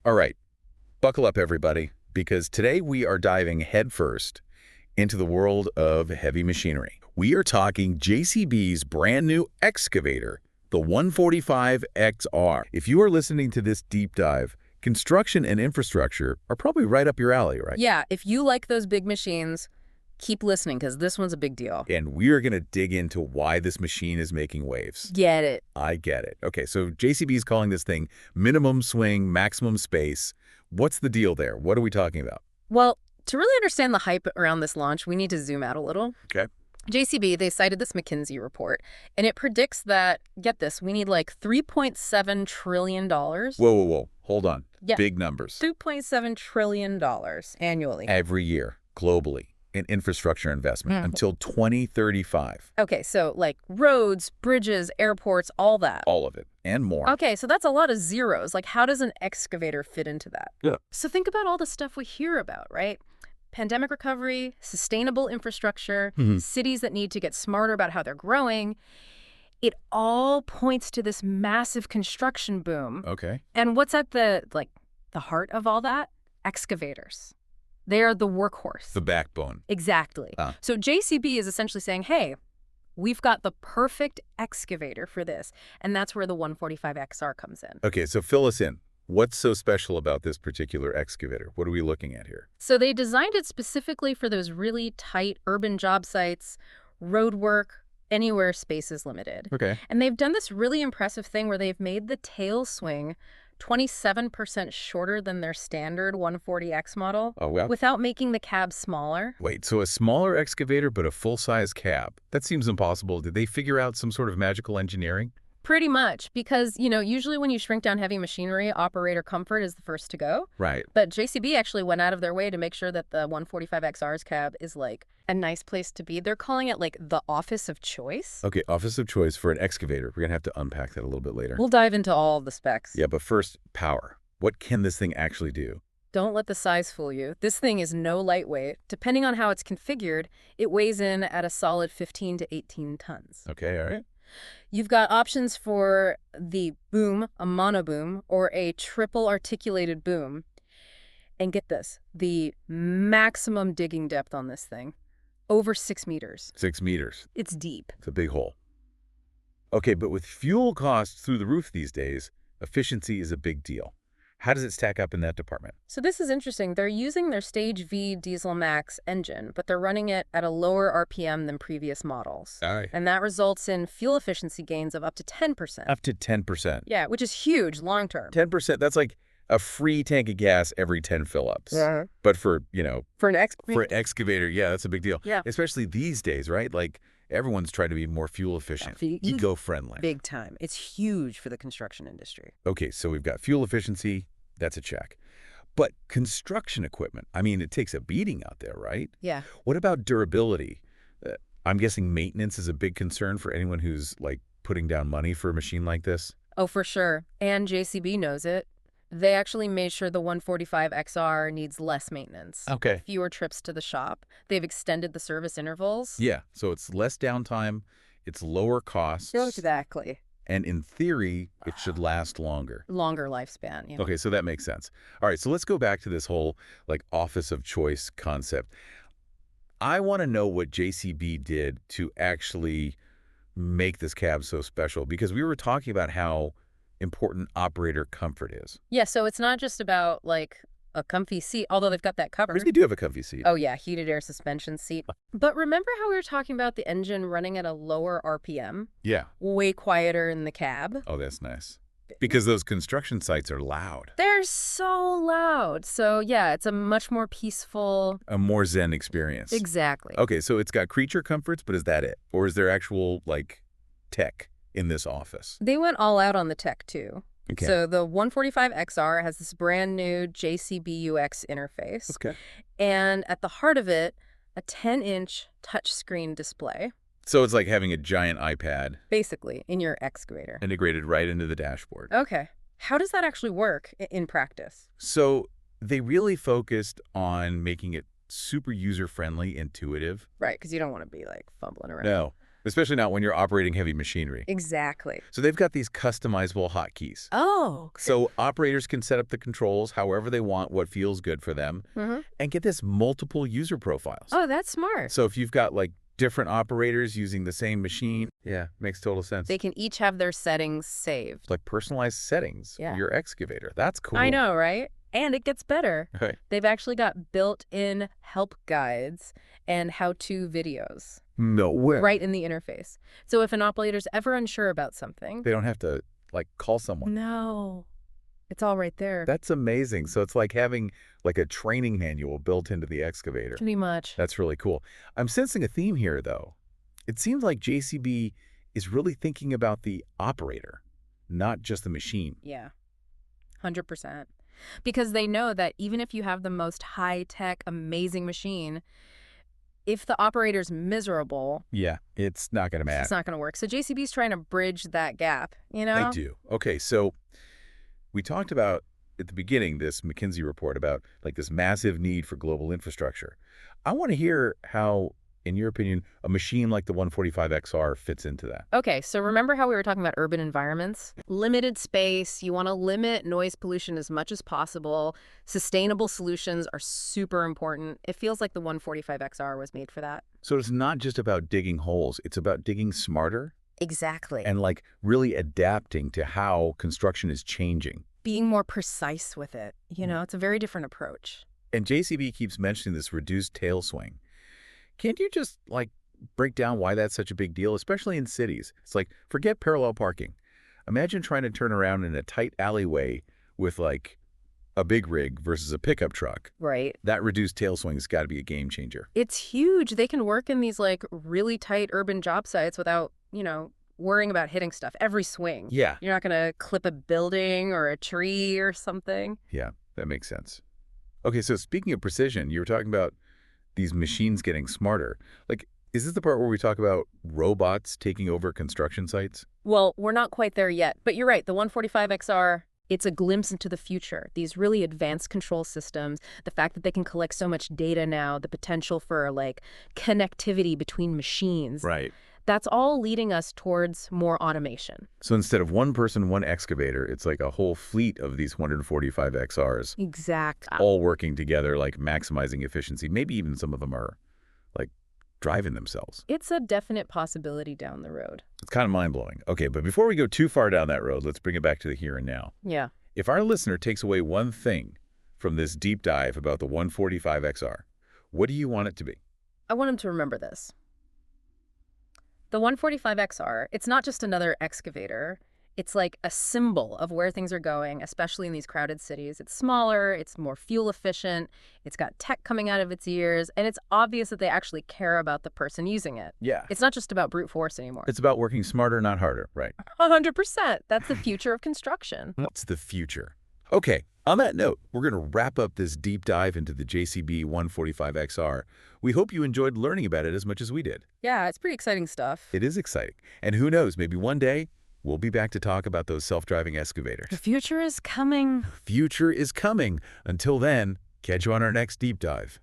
All right, buckle up everybody, because today we are diving headfirst into the world of heavy machinery. We are talking JCB's brand new excavator, the 145XR. If you are listening to this deep dive, construction and infrastructure are probably right up your alley, right? Yeah, if you like those big machines, keep listening because this one's a big deal. And we are going to dig into why this machine is making waves. Get it. I get it. Okay, so JCB is calling this thing minimum swing, maximum space. What's the deal there? What are we talking about? Well, to really understand the hype around this launch, we need to zoom out a little. Okay. JCB, they cited this McKinsey report, and it predicts that, get this, we need like $3.7 trillion. Whoa. Hold on. Yeah. Big numbers. $3.7 trillion annually. Every year, globally, in infrastructure investment until 2035. Okay, so like roads, bridges, airports, all that. All of it, and more. Okay, so that's a lot of zeros. Like, how does an excavator fit into that? Yeah. So think about all the stuff we hear about, right? Pandemic recovery, sustainable infrastructure, cities that need to get smarter about how they're growing. It all points to this massive construction boom. Okay. And what's at the heart of all that? Excavators. They are the workhorse. The backbone. Exactly. So JCB is essentially saying, hey, we've got the perfect excavator for this. And that's where the 145XR comes in. Okay, so fill us in. What's so special about this particular excavator? What are we looking at here? So they designed it specifically for those really tight urban job sites, road work, anywhere space is limited. Okay. And they've done this really impressive thing where they've made the Tailswing 27% shorter than their standard 140X model. Oh, wow. Without making the cab smaller. Wait, so a smaller excavator but a full-size cab? That seems impossible. Did they figure out some sort of magical engineering? Pretty much, because, usually when you shrink down heavy machinery, operator comfort is the first to go. Right. But JCB actually went out of their way to make sure that the 145XR's cab is like a nice place to be. They're calling it like the office of choice. Okay, office of choice for an excavator. We're going to have to unpack that a little bit later. We'll dive into all of the specs. Yeah, but first, power. What can this thing actually do? Don't let the size fool you. This thing is no lightweight. Depending on how it's configured, it weighs in at a solid 15 to 18 tons. Okay, all right. You've got options for the boom, a monoboom, or a triple articulated boom. And get this, the maximum digging depth on this thing, over 6 meters. 6 meters. It's deep. It's a big hole. Okay, but with fuel costs through the roof these days, efficiency is a big deal. How does it stack up in that department? So this is interesting. They're using their Stage V Diesel Max engine, but they're running it at a lower RPM than previous models. All right. And that results in fuel efficiency gains of up to 10%. Up to 10%. Yeah, which is huge long term. 10%, that's like a free tank of gas every 10 fill-ups. Yeah. But for For an an excavator, yeah, that's a big deal. Yeah. Especially these days, right? Like, everyone's trying to be more fuel efficient, eco-friendly. Big time. It's huge for the construction industry. Okay, so we've got fuel efficiency. That's a check. But construction equipment, I mean, it takes a beating out there, right? Yeah. What about durability? I'm guessing maintenance is a big concern for anyone who's, like, putting down money for a machine like this? Oh, for sure. And JCB knows it. They actually made sure the 145XR needs less maintenance. Okay. Fewer trips to the shop. They've extended the service intervals. Yeah, so it's less downtime, it's lower costs. Exactly. And in theory, it should last longer. Longer lifespan. Yeah. Okay, so that makes sense. All right, so let's go back to this whole, like, office of choice concept. I want to know what JCB did to actually make this cab so special, because we were talking about how important operator comfort is. Yeah, so it's not just about, like, a comfy seat, although they've got that covered. They do have a comfy seat. Oh, yeah, heated air suspension seat. But remember how we were talking about the engine running at a lower RPM? Yeah. Way quieter in the cab? Oh, that's nice. Because those construction sites are loud. They're so loud. So, yeah, it's a much more peaceful... A more zen experience. Exactly. Okay, so it's got creature comforts, but is that it? Or is there actual, like, tech in this office? They went all out on the tech, too. Okay. So the 145XR has this brand new JCB UX interface. Okay. And at the heart of it, a 10-inch touchscreen display. So it's like having a giant iPad. Basically, in your excavator. Integrated right into the dashboard. Okay. How does that actually work in practice? So they really focused on making it super user-friendly, intuitive. Right, because you don't want to be, like, fumbling around. No. especially not when you're operating heavy machinery. Exactly. So they've got these customizable hotkeys. Oh. So operators can set up the controls however they want, what feels good for them, and get this multiple user profiles. Oh, that's smart. So if you've got like different operators using the same machine, yeah, makes total sense. They can each have their settings saved. Like personalized settings for your excavator. That's cool. I know, right? And it gets better. Right. They've actually got built-in help guides and how-to videos. No way. Right in the interface. So if an operator's ever unsure about something, They don't have to like call someone. no, it's all right there. That's amazing. So it's like having like a training manual built into the excavator. Pretty much. That's really cool. I'm sensing a theme here, though. It seems like JCB is really thinking about the operator, not just the machine. Yeah, 100%. Because they know that even if you have the most high-tech, amazing machine, if the operator's miserable, Yeah, it's not going to matter. it's not going to work. So JCB's trying to bridge that gap, you know? They do. Okay, so we talked about at the beginning this McKinsey report about like this massive need for global infrastructure. I want to hear how, in your opinion, a machine like the 145XR fits into that. Okay, so remember how we were talking about urban environments? Limited space, you want to limit noise pollution as much as possible. Sustainable solutions are super important. It feels like the 145XR was made for that. So it's not just about digging holes, it's about digging smarter Exactly. and like really adapting to how construction is changing. Being more precise with it, you know, it's a very different approach. And JCB keeps mentioning this reduced tail swing. Can't you just like break down why that's such a big deal, especially in cities? It's like, forget parallel parking. Imagine trying to turn around in a tight alleyway with like a big rig versus a pickup truck. Right. That reduced tail swing's got to be a game changer. It's huge. They can work in these like really tight urban job sites without, you know, worrying about hitting stuff every swing. Yeah. You're not going to clip a building or a tree or something. Yeah, that makes sense. Okay, so speaking of precision, you were talking about these machines getting smarter. Like, is this the part where we talk about robots taking over construction sites? Well, we're not quite there yet, but you're right. The 145XR, it's a glimpse into the future. These really advanced control systems, the fact that they can collect so much data now, the potential for like connectivity between machines. Right. That's all leading us towards more automation. So instead of one person, one excavator, it's like a whole fleet of these 145XRs. Exactly. All working together, like maximizing efficiency. Maybe even some of them are like driving themselves. It's a definite possibility down the road. It's kind of mind-blowing. Okay, but before we go too far down that road, let's bring it back to the here and now. Yeah. If our listener takes away one thing from this deep dive about the 145XR, what do you want it to be? I want him to remember this. The 145XR, it's not just another excavator. It's like a symbol of where things are going, especially in these crowded cities. It's smaller, it's more fuel efficient, it's got tech coming out of its ears, and it's obvious that they actually care about the person using it. Yeah. It's not just about brute force anymore. It's about working smarter, not harder, right? 100%. That's the future of construction. What's the future? Okay, on that note, we're going to wrap up this deep dive into the JCB 145XR. We hope you enjoyed learning about it as much as we did. Yeah, it's pretty exciting stuff. It is exciting. And who knows, maybe one day we'll be back to talk about those self-driving excavators. The future is coming. Future is coming. Until then, catch you on our next deep dive.